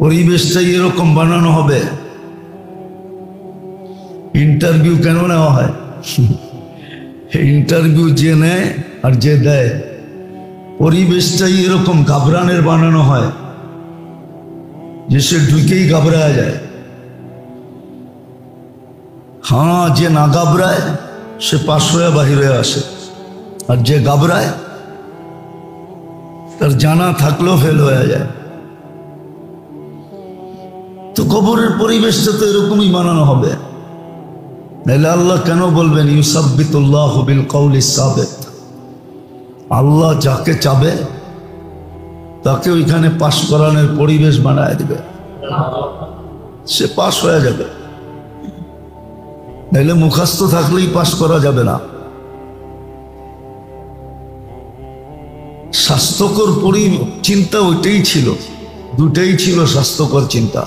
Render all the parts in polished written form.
পরিবেশটাই এরকম বানানো হবে। ইন্টারভিউ কেন নেওয়া হয়? ইন্টারভিউ যে নেয় আর যে দেয়, পরিবেশটাই এরকম ঘাবড়ানোর বানানো হয় যে সে ঢুকেই ঘাবড়া যায়। হ্যাঁ, যে না ঘাবড়ায় সে পাশ হয়ে বাহির হয়ে আসে, আর যে ঘাবড়ায় তার জানা থাকলেও ফেল হয়ে যায়। তো কবরের পরিবেশটা তো এরকমই বানানো হবে। নাহলে আল্লাহ কেন বলবেন ইউসাব্বিতুল্লাহু বিল কওলিস সাবিত? আল্লাহ যাকে চাবে তাকে ওইখানে পাশ করানোর পরিবেশ বানায় দিবে, সে পাশ হয়ে যাবে। নাহলে মুখস্থ থাকলেই পাশ করা যাবে না। স্বাস্থ্যকর চিন্তা ওইটাই ছিল, দুটাই ছিল স্বাস্থ্যকর চিন্তা।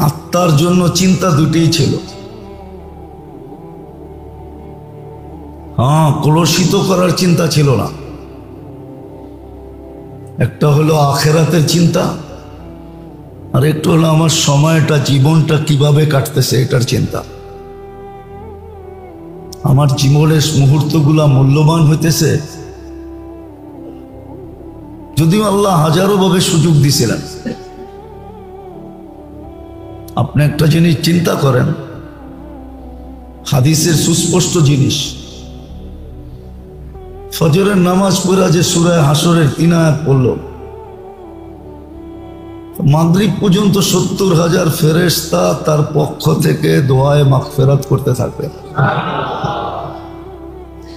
আত্মার জন্য চিন্তা দুটেই ছিল। হ্যাঁ, কলুষিত করার চিন্তা ছিল না। একটা হলো আখেরাতের চিন্তা, আর একটু হলো আমার সময়টা, জীবনটা কিভাবে কাটতেছে এটার চিন্তা। আমার জীবনের মুহূর্তগুলা মূল্যবান হইতেছে। যদিও আল্লাহ হাজারো ভাবে সুযোগ দিছিলেন। আপনি একটা জিনিস চিন্তা করেন, হাদিসের সুস্পষ্ট জিনিস, ফজরের নামাজ পড়া যে সূরা হাসরের 3 আয়াত পড়ল, মাগরিব পর্যন্ত 70,000 ফেরেশতা তার পক্ষ থেকে দোয়ায়ে মাগফিরাত করতে থাকবে।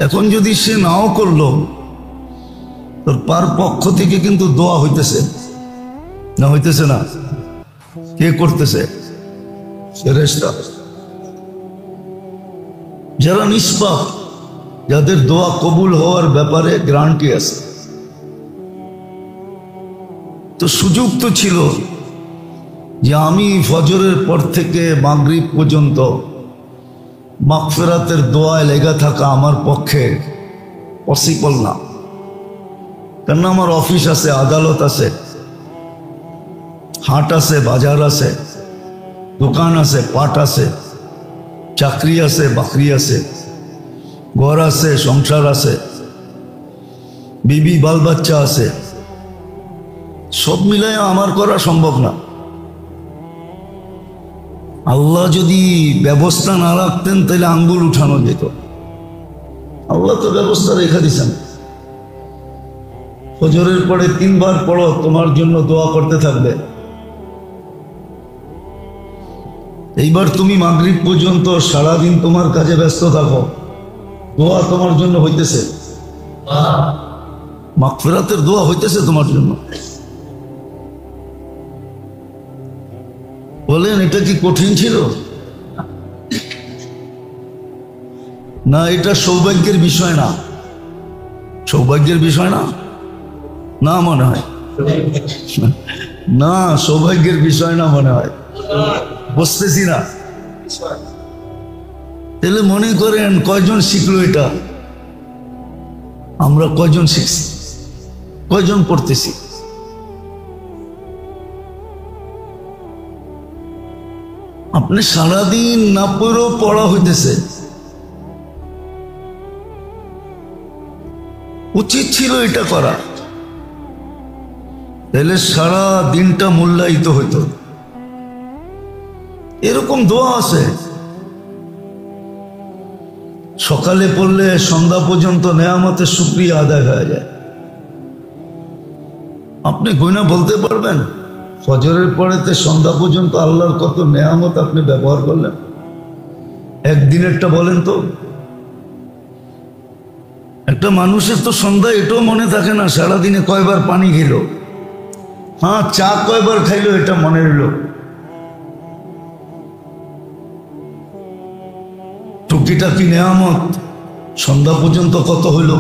এখন যদি সে নাও করলো, তোর পার পক্ষ থেকে কিন্তু দোয়া হইতেছে না? হইতেছে না? কে করতেছে? ফেরেশতা। যারা নিষ্পাপ, যাদের দোয়া কবুল হওয়ার ব্যাপারে গ্যারান্টি আছে। তো সুযোগ তো ছিল যে আমি ফজরের পর থেকে মাগরিব পর্যন্ত মাগফিরাতের দোয়ায় লেগে থাকা আমার পক্ষে পসিবল না। কেন? আমার অফিস আছে, আদালত আছে, হাট আছে, বাজার আছে, দোকান আছে, পাট আছে, চাকরি আছে, বাকরি আছে, ঘর আছে, সংসার আছে, বিবি বাল বাচ্চা আছে। সব মিলাই আমার করা সম্ভব না। আল্লাহ যদি ব্যবস্থা না রাখতেন তাহলে আঙ্গুল উঠানো যেত। আল্লাহ তো ব্যবস্থা রেখে দিয়েছেন। ফজরের পরে 3 বার পড়ো, তোমার জন্য দোয়া করতে থাকবে। এইবার তুমি মাগরিব পর্যন্ত সারাদিন তোমার কাজে ব্যস্ত থাকো, দোয়া তোমার জন্য হইতেছে, মাগফিরাতের দোয়া হইতেছে তোমার জন্য। বলেন এটা কি কঠিন ছিল? না, এটা সৌভাগ্যের বিষয় না। সৌভাগ্যের বিষয় না, না মনে হয় না, সৌভাগ্যের বিষয় না মনে হয়। বুঝতেছি না। তাহলে মনে করেন কয়জন শিখলো এটা? আমরা কয়জন শিখছি? কয়জন পড়তেছি? আপনি সারাদিন না পড়েও পড়া হইতেছে। উচিত ছিল এটা করা, তাহলে সারা দিনটা মূল্যায়িত হইতো। এরকম দোয়া আছে, সকালে পড়লে সন্ধ্যা পর্যন্ত নেয়ামতের শুকরিয়া আদায় হয়ে যায়। আপনি গয়না বলতে পারবেন ফজরের পরেতে সন্ধ্যা পর্যন্ত আল্লাহর কত নেয়ামত আপনি ব্যবহার করলেন? একদিনেরটা বলেন তো। একটা মানুষের তো সন্ধ্যা এটাও মনে থাকে না সারাদিনে কয়বার পানি খেল, হ্যাঁ চা কয়বার খাইলো এটা মনে রইল। টুকিটাকি নেয়ামত সন্ধ্যা পর্যন্ত কত হইল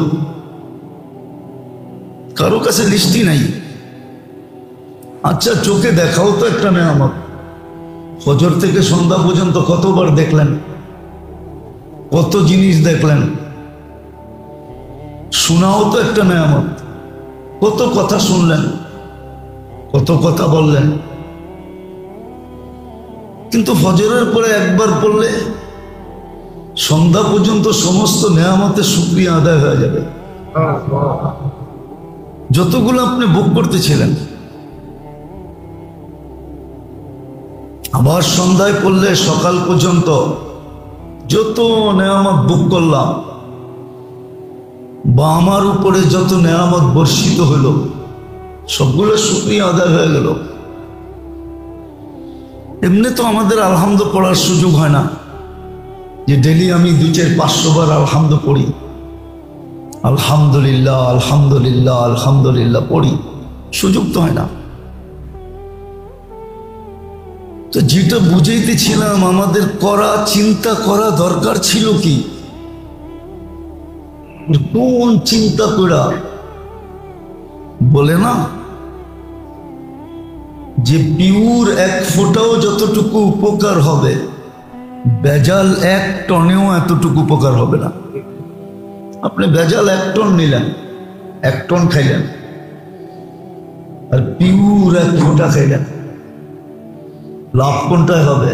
কারো কাছে লিস্টই নাই। আচ্ছা, চোখে দেখাও তো একটা নেয়ামত। ফজর থেকে সন্ধ্যা পর্যন্ত কতবার দেখলেন, কত জিনিস দেখলেন। শোনাও তো একটা নেয়ামত, কত কথা শুনলেন। কত কথা বললেন, কিন্তু ফজরের পরে একবার পড়লে সন্ধ্যা পর্যন্ত সমস্ত নেয়ামতের শুকরিয়া আদায় হয়ে যাবে। যতগুলো আপনি ভোগ করতেছিলেন, আবার সন্ধ্যায় পড়লে সকাল পর্যন্ত যত নেয়ামত ভোগ করলাম বা আমার উপরে যত নেয়ামত বর্ষিত হইল, সবগুলো শুকরিয়া আদায় হয়ে গেল। এমনি তো আমাদের আলহামদু পড়ার সুযোগ হয় না যে ডেলি আমি 2-4-500 বার আলহামদু পড়ি, আলহামদুলিল্লাহ আলহামদুলিল্লাহ আলহামদুলিল্লাহ পড়ি, সুযোগ তো হয় না। তো যেটা বুঝাইতেছিলাম, আমাদের করা চিন্তা করা দরকার ছিল কি, কোন চিন্তা করা বলে না যে পিউর এক ফোঁটাও যতটুকু উপকার হবে, বেজাল 1 টনেও এতটুকু উপকার হবে না। আপনি বেজাল 1 টন নিলেন, 1 টন খাইলেন, আর পিউর 1 ফোঁটা খাইলেন, লাভ কোনটায় হবে?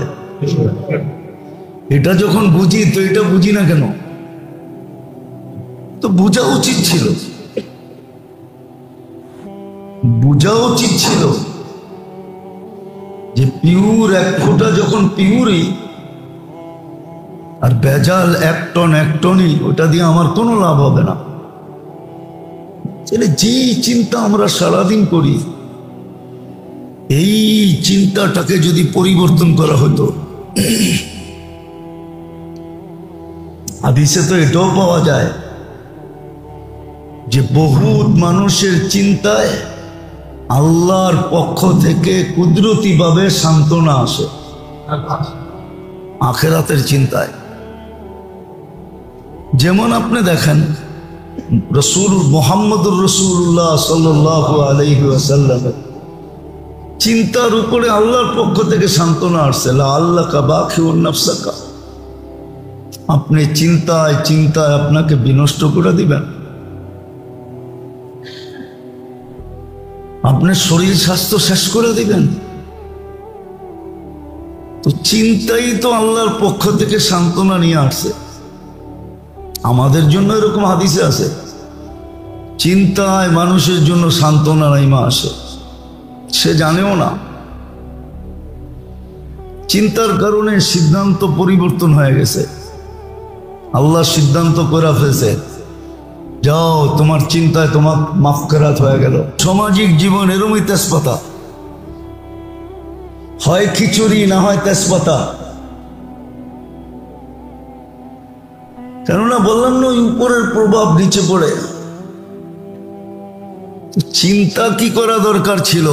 এটা যখন বুঝি তো এটা বুঝি না কেন? তো বোঝা উচিত ছিল, বোঝা উচিত ছিল যে পিউর 1 ফোঁটা যখন পিউরই, আর বেজাল 1 টনই, ওটা দিয়ে আমার কোনো লাভ হবে না। যে চিন্তা আমরা সারাদিন করি, এই চিন্তাটাকে যদি পরিবর্তন করা হতো, হাদিসে তো এটাও পাওয়া যায় যে বহুত মানুষের চিন্তায় আল্লাহর পক্ষ থেকে কুদরতি ভাবে সান্ত্বনা আসে আখিরাতের চিন্তায়। যেমন আপনি দেখেন মুহাম্মদুর রাসূলুল্লাহ সাল্লাল্লাহু আলাইহি ওয়াসাল্লামের চিন্তার উপরে আল্লাহর পক্ষ থেকে সান্ত্বনা আসছে, লাআল্লাকা বাখিউন নাফসাকা, আপনি চিন্তায় চিন্তায় আপনাকে বিনষ্ট করে দিবেন, আপনার শরীর স্বাস্থ্য শেষ করে দিবেন। তো চিন্তাই তো আল্লাহর পক্ষ থেকে সান্ত্বনা নিয়ে আসছে। আমাদের জন্য এরকম হাদিসে আছে, চিন্তায় মানুষের জন্য সান্ত্বনা নাইমা আসে, সে জানেও না। চিন্তার কারণে সিদ্ধান্ত পরিবর্তন হয়ে গেছে। আল্লাহ সিদ্ধান্ত করে ফেলছে, যাও তোমার চিন্তায় তোমার মাফকেরাত হয়ে গেল। সামাজিক জীবন এরমই তেজপাতা, হয় খিচুড়ি না হয় তেজপাতা। কেননা বললাম না, উপরের প্রভাব নিচে পড়ে। চিন্তা কি করা দরকার ছিল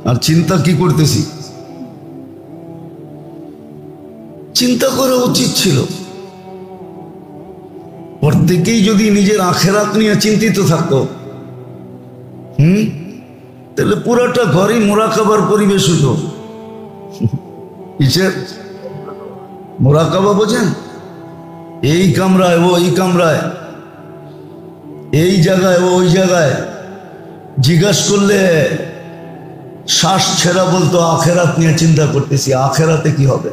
আর চিন্তা কি করতেছি? চিন্তা করা উচিত ছিল। প্রত্যেকেই যদি নিজের আখেরাত নিয়ে চিন্তিত থাকতো, তাহলে পুরাটা ঘরই মুরাকাবার পরিবেশ হতো। কিসের মুরাকাবা বোঝেন? এই কামরায় ও এই কামরায়, এই জায়গায় ও ওই জায়গায়, জিজ্ঞাস করলে শ্বাস ছেড়া বলতো আখেরাত নিয়ে চিন্তা করতেছি। আখেরাতে কি হবে?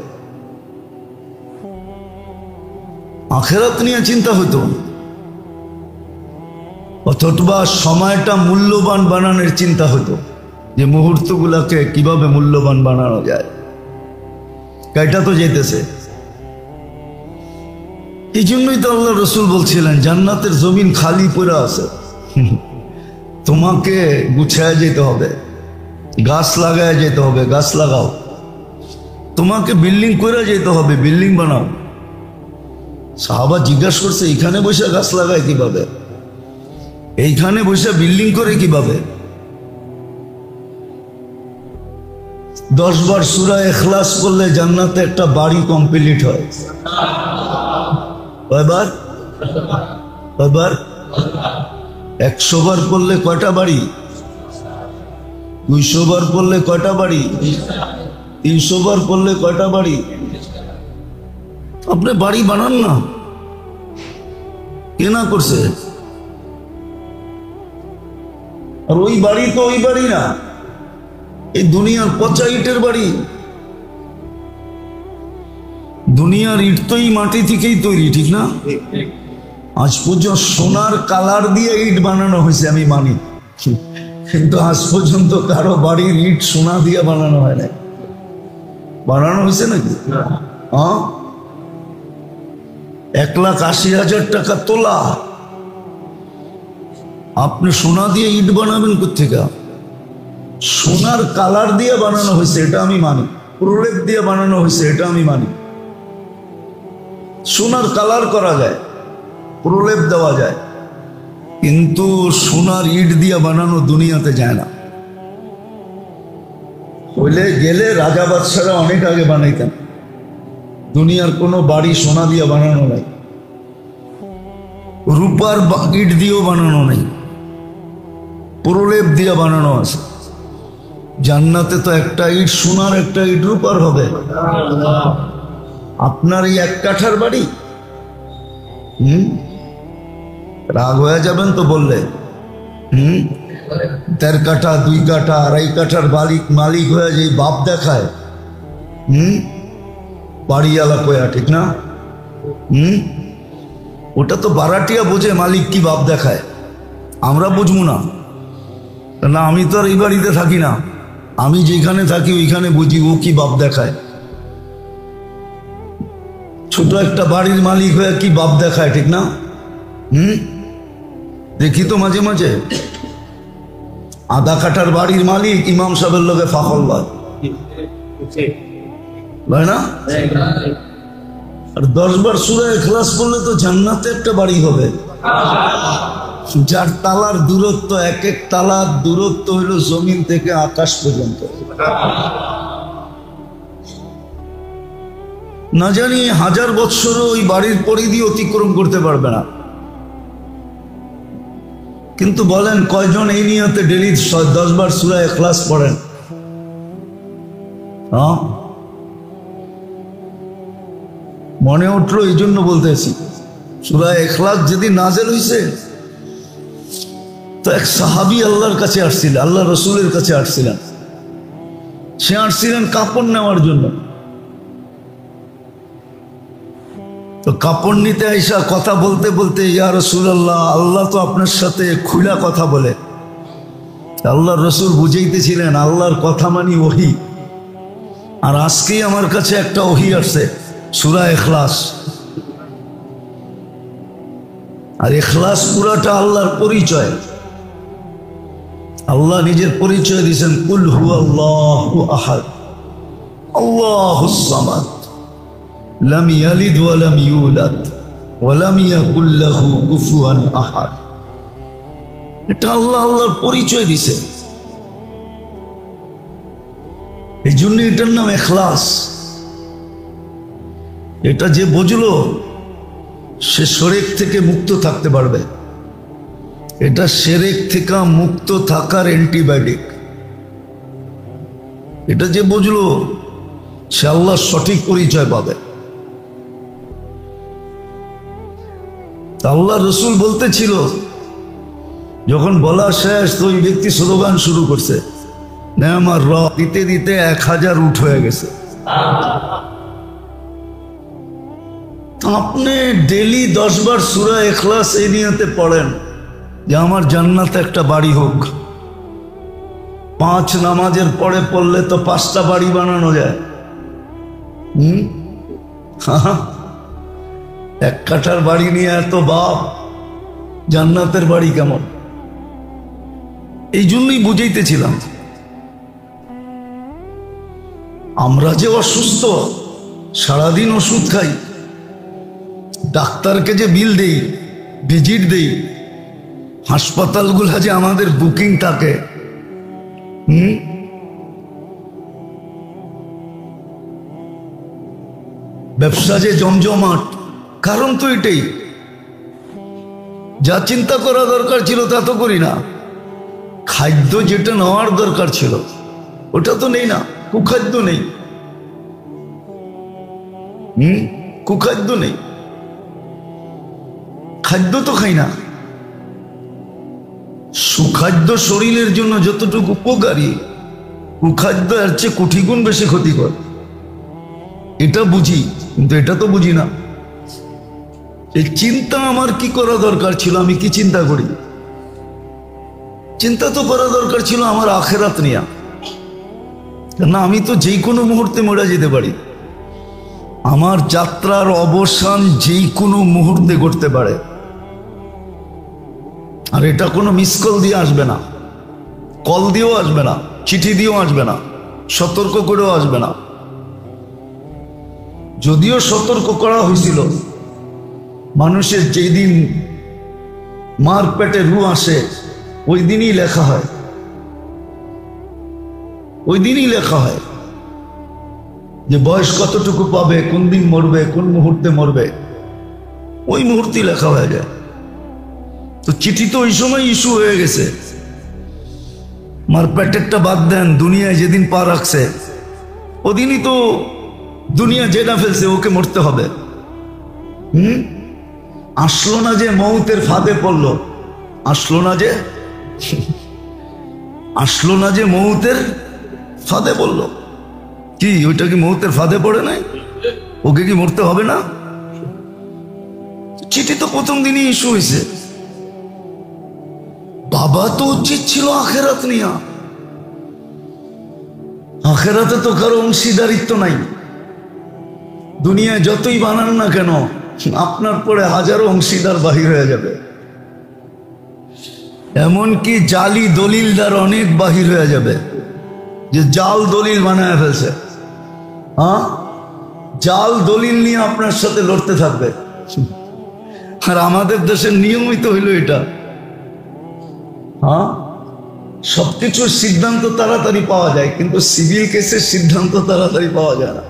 আখেরাত নিয়ে চিন্তা হতো। অথবা সময়টা মূল্যবান বানানোর চিন্তা হতো, যে মুহূর্তগুলোকে কিভাবে মূল্যবান বানানো যায়। কাইটা তো যেতেছে। এই জন্যই তো আল্লাহ রসুল বলছিলেন, জান্নাতের জমিন খালি পড়ে আছে, তোমাকে গুছায় যেতে হবে, গাছ লাগায় যেতে হবে, গাছ লাগাও। তোমাকে বিল্ডিং করে যেতে হবে, বিল্ডিং বানাও। সাহাবা জিজ্ঞাসা করছে, এইখানে বসে গাছ লাগায় কিভাবে? এইখানে বসে বিল্ডিং করে কিভাবে? 10 বার সূরা ইখলাস পড়লে জান্নাতে একটা বাড়ি কমপ্লিট হয়। কয়বার? 100 বার পড়লে কয়টা বাড়ি? 200 বার পড়লে কয়টা বাড়ি? 300 বার পড়লে কয়টা বাড়ি? আপনি বাড়ি বানান না, কে না করছে? আর ওই বাড়ি তো ওই বাড়ি না, এই দুনিয়ার পচা ইটের বাড়ি। দুনিয়ার ইট তো এই মাটি থেকেই তৈরি, ঠিক না? আজ পর্যন্ত সোনার কালার দিয়ে ইট বানানো হয়েছে আমি মানি, কিন্তু আজ পর্যন্ত কারো বাড়ির ইট সোনা দিয়ে বানানো হয় না। বানানো হয়েছে নাকি? হ্যাঁ, 1,80,000 টাকা তোলা। আপনি সোনা দিয়ে ইট বানাবেন কোথেকে? সোনার কালার দিয়ে বানানো হয়েছে, এটা আমি মানি। প্রলেপ দিয়ে বানানো হয়েছে, এটা আমি মানি। সোনার কালার করা যায়, প্রলেপ দেওয়া যায়, কিন্তু সোনার ইট দিয়ে বানানো দুনিয়াতে যায় না। হইলে গেলে রাজা বাদশারা অনেক আগে বানাইতেন। দুনিয়ার কোনো বাড়ি সোনা দিয়ে বানানো নাই, রূপার ইট দিয়েও বানানো নাই, প্রলেপ দিয়ে বানানো আছে। জান্নাতে তো একটা ইট সোনার, একটা ইট রূপার হবে। আপনার এই 1 কাঠার বাড়ি, রাগ হয়ে যাবেন তো বললে। 1.5 কাঠা, 2 কাঠা, 2.5 কাঠার মালিক হয়ে যে বাপ দেখায়, বাড়িওয়ালা কয়া, ঠিক না? ওটা তো বারাটিয়া বোঝে মালিক কি বাপ দেখায়, আমরা বুঝবো না। না, আমি তো আর এই বাড়িতে থাকি না, আমি যেখানে থাকি ওইখানে বুঝি ও কি বাপ দেখায়। ছোট একটা বাড়ির মালিক হয়ে কি বাপ দেখায়, ঠিক না? দেখি তো মাঝে মাঝে 1/2 কাঠার বাড়ির মালিক ইমাম সাহেবের লগে ফাখল লয় না? আর 10 বার সূরা ইখলাস পড়লে তো জান্নাতে একটা বাড়ি হবে, যার তালার দূরত্ব, এক তালার দূরত্ব হইল জমিন থেকে আকাশ পর্যন্ত। না জানি 1000 বৎসরও ওই বাড়ির পরিধি অতিক্রম করতে পারবে না। কিন্তু বলেন কয়জন এই নিয়তে ডেলি 10 বার সূরা ইখলাস পড়েন? হ্যাঁ, মনে উঠলো এই জন্য বলতেছি। সূরা ইখলাস যেদিন নাযিল হইছে তো এক সাহাবী আল্লাহর কাছে আসছিলেন, আল্লাহ রসুলের কাছে আসছিলেন। সে আসছিলেন কাপড় নেওয়ার জন্য। তো কাপড় নিতে আইসা কথা বলতে বলতে, ইয়া রাসূলুল্লাহ, আল্লাহ তো আপনার সাথে খুলা কথা বলে। আল্লাহর রসুল বুঝাইতেছিলেন আল্লাহর কথা মানি ওহী, আর আজকেই আমার কাছে একটা ওহী আসছে, সূরা ইখলাস। আর ইখলাস পুরাটা আল্লাহর পরিচয়। আল্লাহ নিজের পরিচয় দিয়েছেন, কুল হুয়াল্লাহু আহাদ আল্লাহুস সামাদ লাম ইয়ালিদ ওয়া লাম ইউলাদ ওয়া লাম ইয়াকুল লাহু কুফুয়ান আহাদ। এটা আল্লাহ আল্লাহর পরিচয় দিয়েছে, এই জন্য এটার নাম ইখলাস। এটা যে বুঝলো সে শিরক থেকে মুক্ত থাকতে পারবে। এটা শিরক থেকে মুক্ত থাকার অ্যান্টিবায়োটিক। এটা যে বুঝলো সে আল্লাহর সঠিক পরিচয় পাবে। আল্লাহ রসুল বলতেছিল, যখন বলা শেষ তো ওই ব্যক্তি স্লোগান শুরু করছে, নেমার র দিতে দিতে 1000 উঠ হয়ে গেছে। আপনি ডেলি 10 বার সূরা ইখলাস এই নিয়তে পড়েন যে আমার জান্নাতে একটা বাড়ি হোক। 5 নামাজের পরে পড়লে তো 5টা বাড়ি বানানো যায়। 1 কাঠার বাড়ি নিয়ে এত বাপ, জান্নাতের বাড়ি কেমন? এই জন্যই বুঝাইতেছিলাম। আমরা যে অসুস্থ, সারাদিন ওষুধ খাই, ডাক্তারকে যে বিল দেই, ভিজিট দেই, হাসপাতালগুলো যে আমাদের বুকিং থাকে, ব্যবসা যে জমজমাট, কারণ তো এটাই। যা চিন্তা করা দরকার ছিল তা তো করি না। খাদ্য যেটা নেওয়ার দরকার ছিল ওটা তো নেই না, কুখাদ্য নেই। কুখাদ্য নেই, খাদ্য তো খাই না। সুখাদ্য শরীরের জন্য যতটুকু উপকারী, কুখাদ্য এর চেয়ে কোটি গুণ বেশি ক্ষতিকর। এটা বুঝি, কিন্তু এটা তো বুঝি না। এই চিন্তা আমার কি করা দরকার ছিল? আমি কি চিন্তা করি? চিন্তা তো করা দরকার ছিল আমার আখেরাত নিয়ে। না, আমি তো যে কোনো মুহূর্তে মরে যেতে পারি। আমার যাত্রার অবসান যে কোনো মুহূর্তে ঘটতে পারে। আর এটা কোনো মিস কল দিয়ে আসবে না, কল দিয়েও আসবে না, চিঠি দিয়েও আসবে না, সতর্ক করেও আসবে না। যদিও সতর্ক করা হয়েছিল, মানুষের যেই দিন মার পেটে রু আসে ওই দিনই লেখা হয়, ওই দিনই লেখা হয় যে বয়স কতটুকু পাবে, কোন দিন মরবে, কোন মুহূর্তে মরবে, ওই মুহূর্তেই লেখা হয়ে যায়। তো চিঠি তো ওই সময় ইস্যু হয়ে গেছে। মার পেটেরটা বাদ দেন, দুনিয়ায় যেদিন পা রাখছে ওদিনই তো দুনিয়া জেনা ফেলছে, ওকে মরতে হবে। আসলো না যে মৌতের ফাঁদে পড়লো, আসলো না যে আসলো না যে মৌতের ফাঁদে পড়লো। কি ওইটা কি মৌতের ফাঁদে পড়ে নাই? ওকে কি মরতে হবে না? চিঠি তো প্রথম দিনই ইস্যু হয়েছে। বাবা তো উচিত ছিল আখেরাত নিয়া। আখেরাতে তো কারো অংশীদারিত্ব নাই। দুনিয়ায় যতই বানান না কেন, আপনার পরে হাজারো অংশীদার বাহির হয়ে যাবে। এমনকি জালি দলিলদার অনেক বাহির হয়ে যাবে, যে জাল দলিল বানায় ফেলছে। হ্যাঁ, জাল দলিল নিয়ে আপনার সাথে লড়তে থাকবে। আর আমাদের দেশের নিয়মই তো হইল এটা। হ্যাঁ, সবকিছুর সিদ্ধান্ত তাড়াতাড়ি পাওয়া যায়, কিন্তু সিভিল কেসের সিদ্ধান্ত তাড়াতাড়ি পাওয়া যায় না।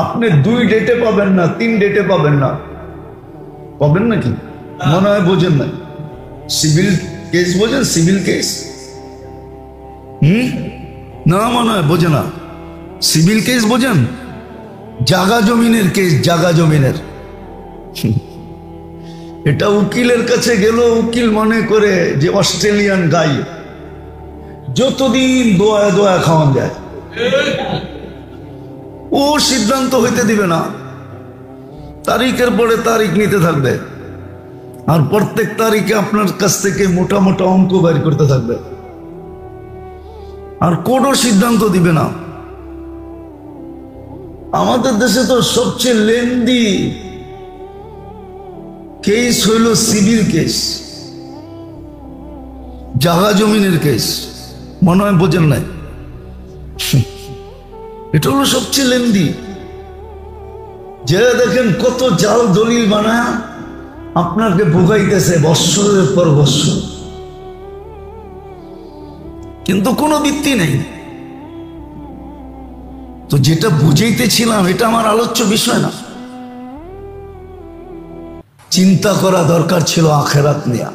আপনি 2 ডেটে পাবেন না, 3 ডেটে পাবেন না। পাবেন নাকি? মনে হয় বোঝেন না। সিভিল কেস বোঝেন? সিভিল কেস না, মনে হয় বোঝে না। সিভিল কেস বোঝেন? জাগা জমিনের কেস, জাগা জমিনের। এটা উকিলের কাছে গেল, উকিল মনে করে যে অস্ট্রেলিয়ান গাই, যতদিন দোয়া দোয়া খাওয়ান যায়, ও সিদ্ধান্ত হইতে দিবে না। তারিখের পরে তারিখ নিতে থাকবে, আর প্রত্যেক তারিখে আপনার কাছ থেকে মোটা মোটা অঙ্ক বের করতে থাকবে, আর কোনো সিদ্ধান্ত দিবে না। আমাদের দেশে তো সবচেয়ে লেন্দি কেস হইল সিভিল কেস, জাগা জমিনের কেস। মনে হয় বোঝেন নাই? এটা হলো সবচেয়ে লেন্দি। যে দেখেন কত জাল দলিল বানায় আপনাকে ভোগাইতেছে বৎসরের পর বৎসর, কিন্তু কোনো ভিত্তি নেই। তো যেটা বুঝাইতেছিলাম, এটা আমার আলোচ্য বিষয় না। চিন্তা করা দরকার ছিল আখেরাত নিয়ে,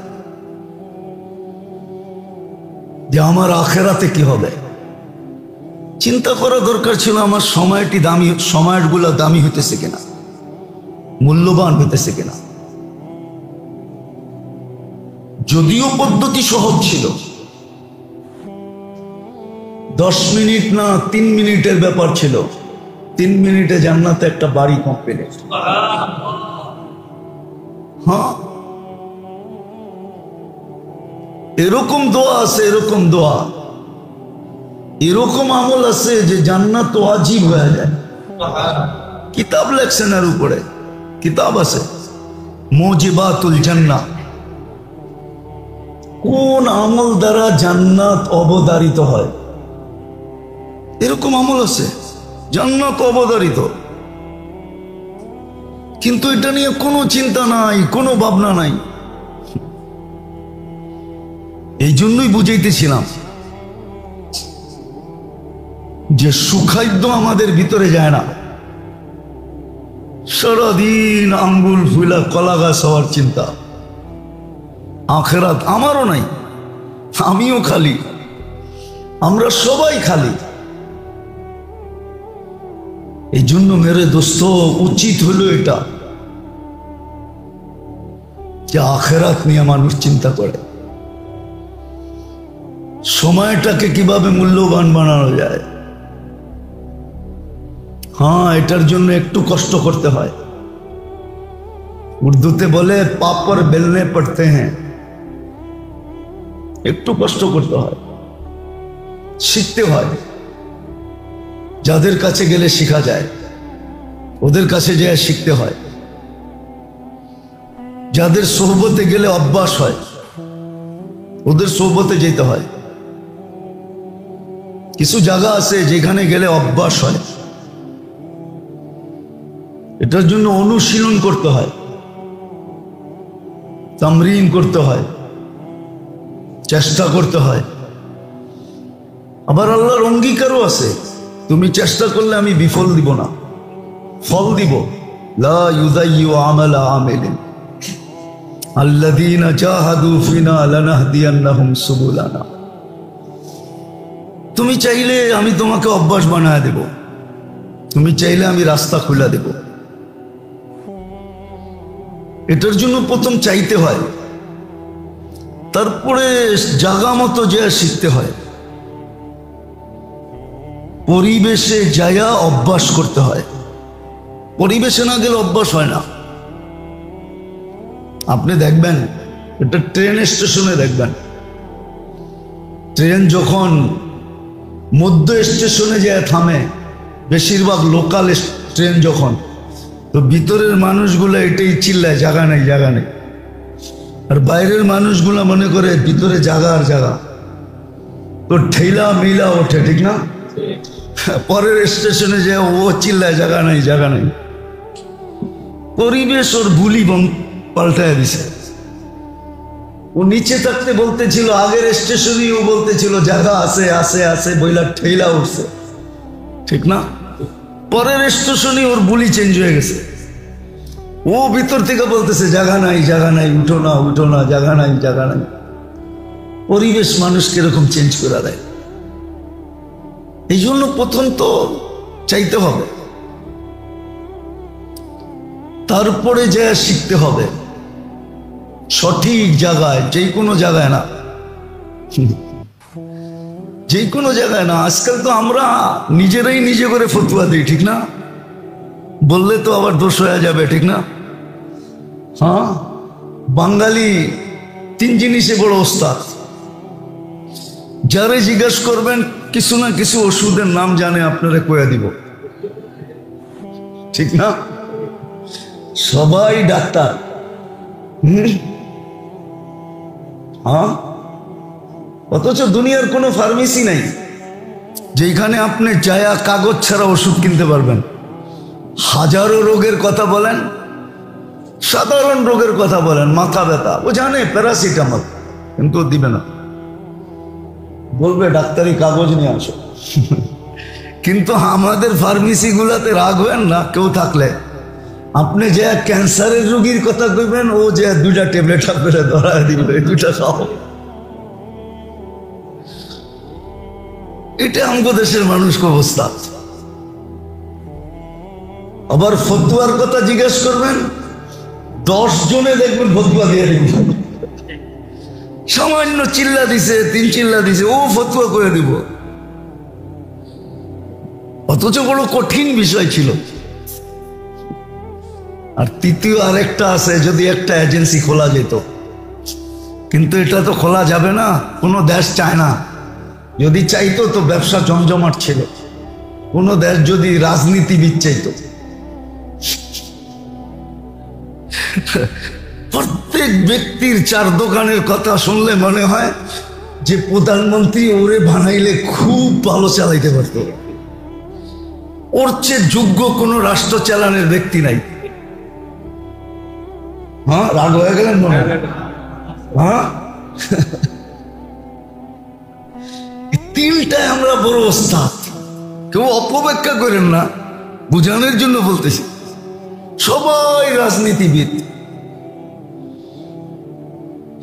যে আমার আখেরাতে কি হবে। চিন্তা করা দরকার ছিল আমার সময়টি দামি, সময়গুলো দামি হইতেছে কিনা, মূল্যবান হইতেছে কিনা। যদিও পদ্ধতি সহজ ছিল, 10 মিনিট না 3 মিনিটের ব্যাপার ছিল। 3 মিনিটে জান্নাতে একটা বাড়ি কমপ্লিট। হ্যাঁ, এরকম দোয়া আছে, এরকম দোয়া, এরকম আমল আছে যে জান্নাত ওয়াজিব হয়ে যায়। কিতাব লেখছেন এর উপরে, কিতাব আছে মুজিবাতুল জান্নাহ, কোন আমল দ্বারা জান্নাত অবধারিত হয়, এরকম আমল আছে, জান্নাত অবধারিত। কিন্তু এটা নিয়ে কোনো চিন্তা নাই, কোনো ভাবনা নাই। এই জন্যই বুঝাইতেছিলাম যে সুখাদ্য আমাদের ভিতরে যায় না। সারাদিন আঙ্গুল ফুলা কলা গাছ হওয়ার চিন্তা। আখেরাত আমারও নাই, আমিও খালি, আমরা সবাই খালি। এই জন্য মেরে দোস্ত, উচিত হলো এটা যে আখেরাত নিয়ে মানুষ চিন্তা করে। সময়টাকে কিভাবে মূল্যবান বানানো যায়। হ্যাঁ, এটার জন্য একটু কষ্ট করতে হয়। উর্দুতে বলে পাপড় বেলনে পড়তে হ্যাঁ, একটু কষ্ট করতে হয়, শিখতে হয়। যাদের কাছে গেলে শেখা যায়, ওদের কাছে যেয়ে শিখতে হয়। যাদের সোহবতে গেলে অভ্যাস হয়, ওদের সোহবতে যেতে হয়। কিছু জায়গা আছে যেখানে গেলে অভ্যাস হয়, এটার জন্য অনুশীলন করতে হয়, তামরিন করতে হয়, চেষ্টা করতে হয়। আবার আল্লাহর অঙ্গীকারও আছে, তুমি চেষ্টা করলে আমি বিফল দিব না, ফল দিব। লা ইউযায়্যু আমালা আমিলিন আল্লাযীনা জাহাদু ফিনা লানাহদিয়ান্নাহুম সুবুলানা। তুমি চাইলে আমি তোমাকে অভ্যাস বানায় দেব, তুমি চাইলে আমি রাস্তা খুলে দেব। এটার জন্য প্রথম চাইতে হয়, তারপরে জায়গা মতো যে শিখতে হয়। পরিবেশে যায়া অভ্যাস করতে হয়, পরিবেশে না গেলে অভ্যাস হয় না। আপনি দেখবেন, এটা ট্রেন স্টেশনে দেখবেন, ট্রেন যখন মধ্য স্টেশনে যায় থামে, বেশিরভাগ লোকাল ট্রেন যখন, তো ভিতরের মানুষগুলো এটাই চিল্লায় জায়গা নেই জায়গা নেই, আর বাইরের মানুষগুলো মনে করে ভিতরে জায়গা আর জায়গা, তো ঠেলা মিলা ওঠে, ঠিক না? পরের স্টেশনে যে ও চিল্লায় জায়গা নেই জায়গা নেই। পরিবেশ ওর ভুলি পাল্টায় দিছে। ও নিচে থাকতে বলতেছিল, আগের স্টেশনে ও বলতেছিল জায়গা আছে আছে আছে, বইলা ঠেলা উঠছে, ঠিক না? পরের স্টেশনে ওর বুলি চেঞ্জ হয়ে গেছে, ও ভিতর থেকে বলতেছে জায়গা নাই জায়গা নাই, উঠো না উঠো না, জায়গা নাই জায়গা নাই। পরিবেশ মানুষকে এরকম চেঞ্জ করে দেয়। এই জন্য প্রথম তো চাইতে হবে, তারপরে যা শিখতে হবে সঠিক জায়গায়, যে কোনো জায়গায় না, যে কোনো জায়গায় না। আজকাল তো আমরা নিজেরাই নিজে করে ফতুয়া দিই, ঠিক না? বললে তো আবার দোষ হয়ে যাবে, ঠিক না? হ্যাঁ, বাঙালি 3 জিনিসে বড় ওস্তাদ। যারে জিজ্ঞাসা করবেন কিছু না কিছু ওষুধের নাম জানে, আপনারা কয়ে দিব, ঠিক না? সবাই ডাক্তার। হ্যাঁ, অথচ দুনিয়ার কোনো ফার্মেসি নাই যেখানে আপনি যায়া কাগজ ছাড়া ওষুধ কিনতে পারবেন। হাজারো রোগের কথা বলেন, সাধারণ রোগের কথা বলেন, মাথা ব্যথা, ও জানে প্যারাসিটামল, কিন্তু দিবে না, বলবে ডাক্তারি কাগজ নিয়ে আসো। কিন্তু আমাদের ফার্মেসি গুলাতে রাখবেন না, কেউ থাকলে আপনি যে ক্যান্সারের রোগীর কথা কইবেন, ও যে 2টা ট্যাবলেট আপনারা ধরায় দিবে, 2টা খাও। এটা আমাদের দেশের মানুষকে অবস্থা। আবার ফতুয়ার কথা জিজ্ঞেস করবেন, 10 জনে দেখবেন ফতুয়া দিয়ে দিব। সামান্য চিল্লা দিছে, 3 চিল্লা দিছে, ও ফতুয়া করে দিব। অথচ বড় কঠিন বিষয় ছিল। আর তৃতীয় আরেকটা আছে, যদি একটা এজেন্সি খোলা যেত, কিন্তু এটা তো খোলা যাবে না, কোনো দেশ চায় না। যদি চাইতো তো ব্যবসা জমজমাট ছিল। কোনো দেশ যদি রাজনীতিবিদ চাইতো, প্রত্যেক ব্যক্তির 4 দোকানের কথা শুনলে মনে হয় যে প্রধানমন্ত্রী ওরে বানাইলে খুব ভালো চালাইতে পারত। ওর চেয়ে যোগ্য কোনো রাষ্ট্র চালানোর ব্যক্তি নাই। হ্যাঁ, রাগ হয়ে গেলেন মনে হয়? হ্যাঁ, 3টায় আমরা বড় ওস্তাদ। কেউ অপব্যাখ্যা করেন না, বুঝানোর জন্য বলতেছি। সবাই রাজনীতিবিদ,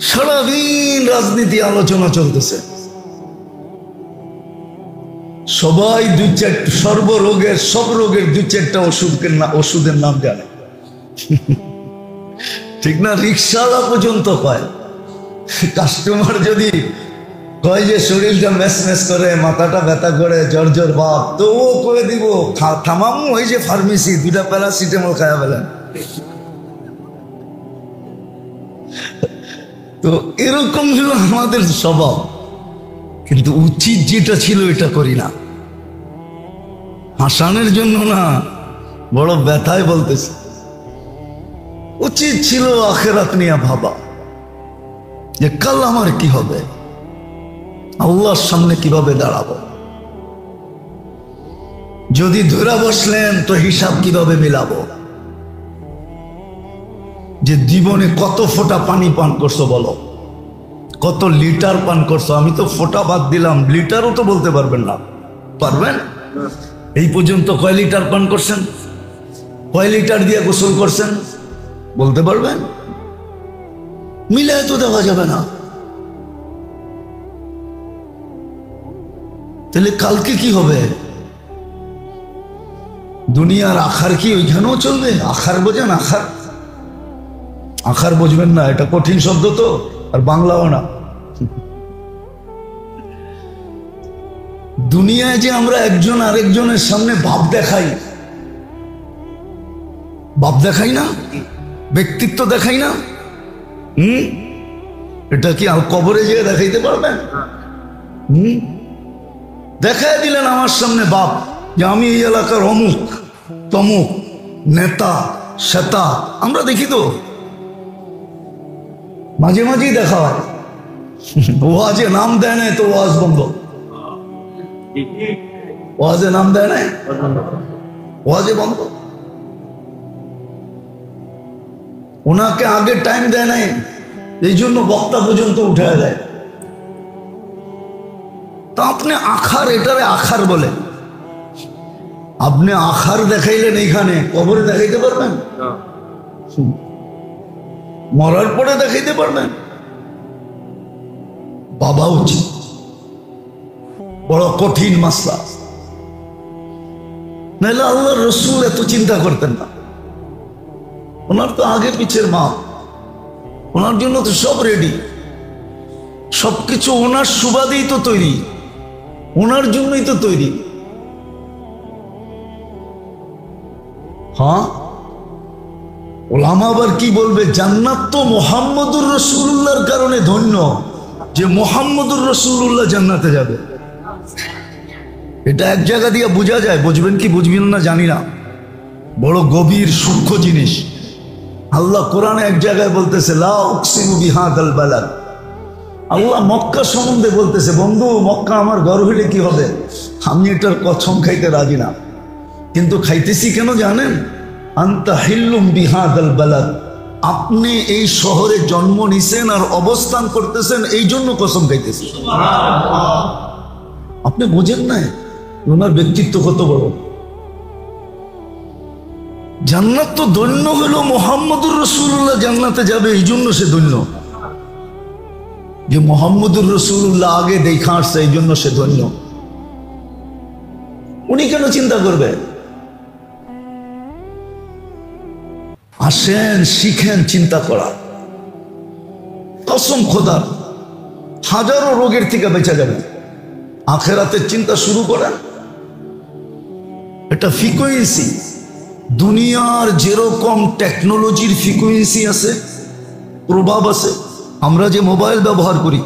সারাদিন রাজনীতি আলোচনা চলতেছে। সবাই 2-4 সর্বরোগের, সব রোগের 2-4টা ওষুধের নাম জানে, ঠিক না? রিক্সাওয়ালা পর্যন্ত পায়। কাস্টমার যদি কয় যে শরীরটা মেস মেস করে, মাথাটা ব্যথা করে, জ্বর জ্বর ভাব, তো ও করে দিব থামামু ওই যে ফার্মেসি 2টা প্যারাসিটামল খাওয়া ফেলেন। তো এরকম হলো আমাদের স্বভাব, কিন্তু উচিত যেটা ছিল এটা করি না। হাসানের জন্য না, বড় ব্যথায় বলতেছে। উচিত ছিল আখিরাত নিয়ে ভাবা, যে কাল আমার কি হবে, আল্লাহর সামনে কিভাবে দাঁড়াবো। যদি ধরে বসলেন তো হিসাব কিভাবে মিলাবো, যে জীবনে কত ফোঁটা পানি পান করছো বলো, কত লিটার পান করছো। আমি তো ফোঁটা বাদ দিলাম, লিটারও তো বলতে পারবেন না। পারবেন? এই পর্যন্ত কয় লিটার পান করছেন, কয় লিটার দিয়ে গোসল করছেন বলতে পারবেন? মিলায় তো দেওয়া যাবে না। তাহলে কালকে কি হবে? দুনিয়ার আখার কি ওইখানেও চলবে? আখার বোঝেন? আখার, আখার বুঝবেন না, এটা কঠিন শব্দ তো, আর বাংলাও না। দুনিয়ায় যে আমরা একজন আরেকজনের সামনে ভাব দেখাই, ভাব দেখাই না, ব্যক্তিত্ব দেখাই না, এটা কি কবরে যেয়ে দেখাইতে পারবেন? দেখাই দিলেন আমার সামনে বাপ, যে আমি এই এলাকার অমুক তমুক নেতা সেতা। আমরা দেখি তো, মাঝে মাঝেই দেখা হয়। ওয়াজে নাম দেয় নাই তো ওয়াজ বন্ধ, ওয়াজে নাম দেয় নাই, ওয়াজে বন্ধ। ওনাকে আগে টাইম দেয় নাই, এই জন্য বক্তা পর্যন্ত উঠে দেয়। তা আপনি আখার, এটারে আখার বলে। আপনি আখার দেখাইলেন এইখানে, কবরে দেখাইতে পারবেন? মরার পরে দেখাইতে পারবেন? বাবা উচিত, বড় কঠিন মাসলা। নাহলে আল্লাহর রসুল এত চিন্তা করতেন না। ওনার তো আগে পিছের মা, ওনার জন্য তো সব রেডি, সবকিছু ওনার সুবাদেই তো তৈরি, ওনার জন্যই তো তৈরি। হ্যাঁ, ওলামা আবার কি বলবে, জান্নাত তো মুহাম্মদুর রাসূলুল্লাহর কারণে ধন্য, যে মুহাম্মদুর রাসূলুল্লাহ জান্নাতে যাবে। এটা এক জায়গা দিয়ে বোঝা যায়, বুঝবেন কি বুঝবেন না জানি না, বড় গভীর সূক্ষ্ম জিনিস। আল্লাহ কোরআনে এক জায়গায় বলতেছে, লা উকসিমু বিহাদাল বালাদ। আল্লাহ মক্কা সম্বন্ধে বলতেছে, বন্ধু মক্কা আমার ঘর হইলে কি হবে, আমি এটার কসম খাইতে রাজি না, কিন্তু খাইতেছি কেন জানেন? আনতা হিল্লুম বিহাদাল বালাদ, আপনি এই শহরে জন্ম নিছেন আর অবস্থান করতেছেন, এই জন্য কসম খাইতেছি। আপনি বোঝেন না ওনার ব্যক্তিত্ব কত বড়। জান্নাত তো ধন্য হলো মুহাম্মদুর রাসূলুল্লাহ জান্নাতে যাবে, এই জন্য সে ধন্য। যে মুহাম্মদুর রাসূলুল্লাহ আগে দেখা আসছে, এই জন্য সে ধন্য। উনি কেন চিন্তা করবে? আসেন শিখেন চিন্তা করা, কসম খোদার হাজারো রোগের থেকে বেঁচে যাবে। আখেরাতের চিন্তা শুরু করেন, এটা ফ্রিকোয়েন্সি। দুনিয়ার যেরকম টেকনোলজির ফ্রিকোয়েন্সি আছে, প্রভাব আছে, আমরা যে মোবাইল ব্যবহার করি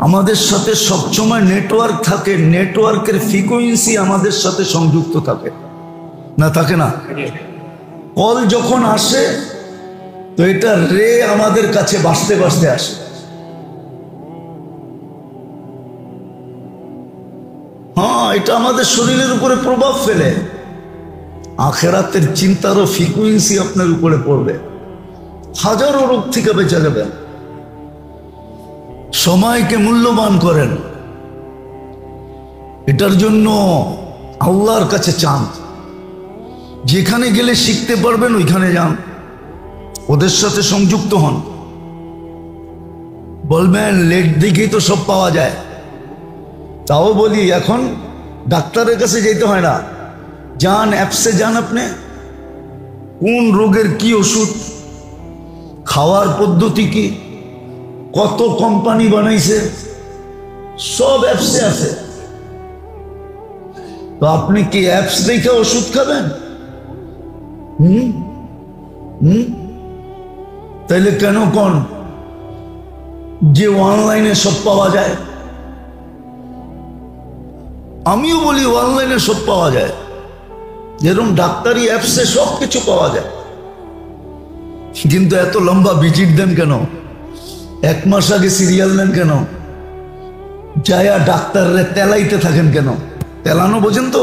আমাদের সাথে সবসময় নেটওয়ার্ক থাকে, নেটওয়ার্কের ফ্রিকোয়েন্সি আমাদের সাথে সংযুক্ত থাকে না, থাকে না? কল যখন আসে তো এটা রে আমাদের কাছে বাঁচতে বাঁচতে আসে। হ্যাঁ, এটা আমাদের শরীরের উপরে প্রভাব ফেলে। আখেরাতের চিন্তারও ফ্রিকোয়েন্সি আপনার উপরে পড়বে, হাজারো রোগ থেকে বেঁচে যাবেন। সময়কে মূল্যবান করেন, এটার জন্য আল্লাহর কাছে চান। যেখানে গেলে শিখতে পারবেন ওইখানে যান, ওদের সাথে সংযুক্ত হন। বলবেন লেট দিকেই তো সব পাওয়া যায়, তাও বলি এখন ডাক্তারের কাছে যেতে হয় না, যান অ্যাপসে যান, আপনি কোন রোগের কি ওষুধ, খাওয়ার পদ্ধতি কি, কত কোম্পানি বানাইছে, সব অ্যাপসে আছে। তো আপনি কি অ্যাপস দেখে ওষুধ খাবেন? তাইলে কেন কোন যে অনলাইনে সব পাওয়া যায়? আমিও বলি অনলাইনে সব পাওয়া যায়, যেরকম ডাক্তারি অ্যাপসে সব কিছু পাওয়া যায়। কিন্তু এত লম্বা ভিজিট দেন কেন? 1 মাস আগে সিরিয়াল নেন কেন? যায়া ডাক্তাররে তেলাইতে থাকেন কেন? তেলানো বোঝেন তো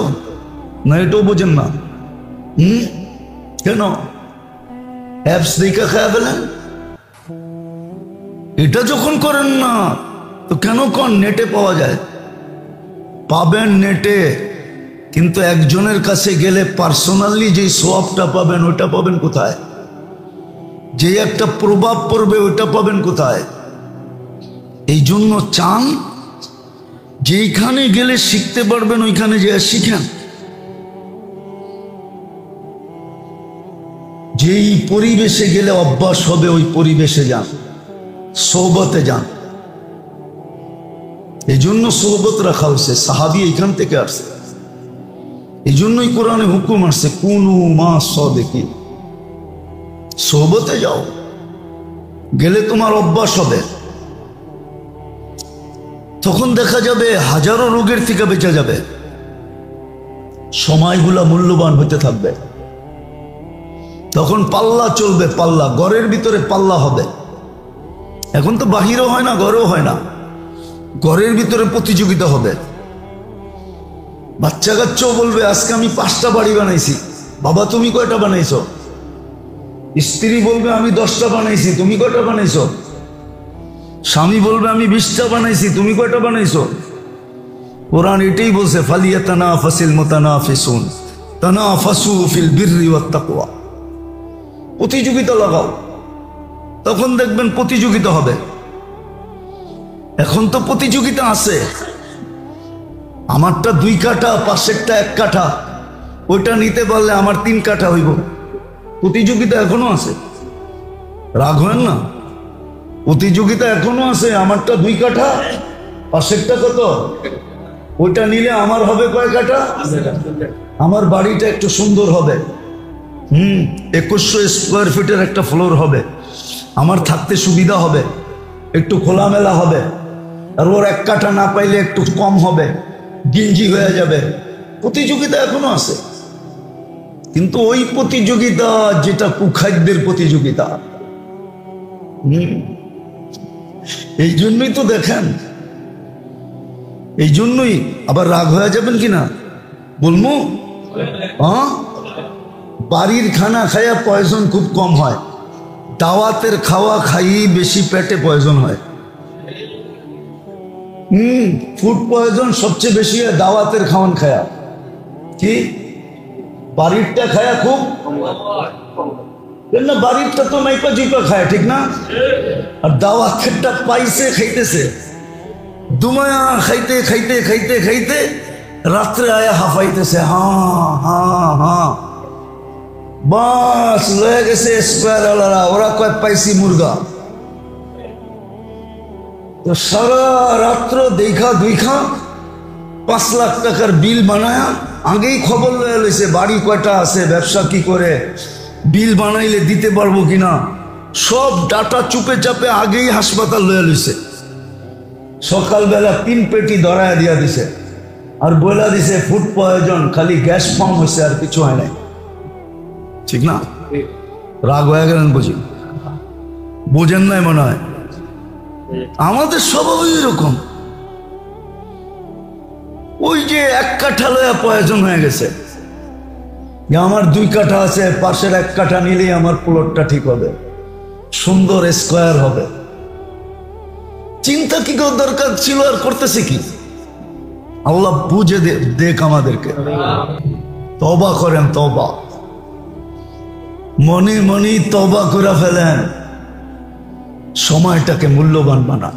না? এটাও বোঝেন না? কেন অ্যাপস দেখা খায়া ফেলেন? এটা যখন করেন না তো কেন কোন নেটে পাওয়া যায়? পাবেন নেটে, কিন্তু একজনের কাছে গেলে পার্সোনালি যে সোয়াবটা পাবেন ওটা পাবেন কোথায়? যে একটা প্রভাব পড়বে ওটা পাবেন কোথায়? এই জন্য চান যেইখানে গেলে শিখতে পারবেন ওইখানে যে শিখেন। যেই পরিবেশে গেলে অভ্যাস হবে ওই পরিবেশে যান, সোহবতে যান। এই জন্য সোহবত রাখা হয়েছে। সাহাবী এখান থেকে আসছে, এই জন্যই কোরআনে হুকুম আসছে কুনু মা সাদিকিন, সোহবতে যাও, গেলে তোমার অভ্যাস হবে। তখন দেখা যাবে হাজারো রোগের থেকে বেঁচে যাবে, সময়গুলা মূল্যবান হতে থাকবে। তখন পাল্লা চলবে, পাল্লা ঘরের ভিতরে পাল্লা হবে। এখন তো বাহিরও হয় না, ঘরেও হয় না, ঘরের ভিতরে প্রতিযোগিতা হবে। বাচ্চা কাচ্চাও বলবে আজকে আমি 5টা বাড়ি বানাইছি, বাবা তুমি কয়টা বানাইছো? স্ত্রী বলবে আমি 10টা বানাইছি, তুমি কয়টা বানাইছো? স্বামী বলবে আমি 20টা বানাইছি, তুমি কয়টা বানাইছো? কোরআন এটাই বলছে ফালিয়াতানাফাসিল মুতানাফিসুন তানাফাসু ফিল বিররি ওয়াত তাকওয়া। প্রতিযোগিতা লাগাও, তখন দেখবেন প্রতিযোগিতা হবে। এখন তো প্রতিযোগিতা আছে, আমারটা 2 কাঠা, পাশেরটা 1 কাঠা, ওইটা নিতে পারলে আমার 3 কাঠা হইব। প্রতিযোগিতা এখনো আছে, রাগ হয় না? প্রতিযোগিতা এখনো আছে। আমারটা 2 কাঠা, পাশেরটা কত, ওইটা নিলে আমার হবে কয় কাঠা? আমার বাড়িটা একটু সুন্দর হবে, 2100 স্কোয়ার ফিটের একটা ফ্লোর হবে, আমার থাকতে সুবিধা হবে, একটু খোলামেলা হবে। আর ওর 1 কাঠা না পাইলে একটু কম হবে, গিঞ্জি হয়ে যাবে। প্রতিযোগিতা এখনো আছে, কিন্তু ওই প্রতিযোগিতা যেটা কুখাদ্যের প্রতিযোগিতা। এই জন্যই তো দেখেন, এই জন্যই আবার রাগ হয়ে যাবেন কিনা বলবো, বাড়ির খানা খাইয়া পয়জন খুব কম হয়, দাওয়াতের খাওয়া খাইয়েই বেশি পেটে পয়জন হয়। ফুড পয়জন সবচেয়ে বেশি হয় দাওয়াতের খাওয়ান খায়া। কি বাড়িরটা খায়া খুব না, বাড়িরটা তো নাইপা জুপা খায়, ঠিক না? আর দাওয়াতেরটা পাইছে খাইতেছে, দুমায়া খাইতে খাইতে খাইতে খাইতে রাত্রে আয়া হাফাইতেছে, বাস লয়ে গেছে স্কোয়ার ওয়ালারা, ওরা কয় পাইছি মুরগা। তো সারা রাত্র দেখা 5 লাখ টাকার বিল বানায়া আগেই খবর লয়ে লইছে, বাড়ি কয়টা আছে, ব্যবসা কি করে, বিল বানাইলে দিতে পারবো কিনা, সব ডাটা চুপে চাপে আগেই হাসপাতাল লয়ে লইছে। সকালবেলা 3 পেটি ধরায়া দিয়া দিছে, আর বইলা দিছে ফুড পয়জন, খালি গ্যাস ফর্ম হয়েছে আর কিছু হয় নাই। ঠিক না? রাগ হয়ে গেলেন বুঝি? বোঝেন নাই মনে হয়। আমাদের স্বভাবই এরকম, ওই যে 1 কাঠা লয়া প্রয়োজন হয়ে গেছে, যে আমার 2 কাঠা আছে, পাশের 1 কাঠা নিলেই আমার প্লটটা ঠিক হবে, সুন্দর স্কোয়ার হবে। চিন্তা কি দরকার ছিল, আর করতেছে কি? আল্লাহ বুঝে দেখ আমাদেরকে। তওবা করেন, তওবা মনে মনেই তওবা করে ফেলেন, সময়টাকে মূল্যবান বানান।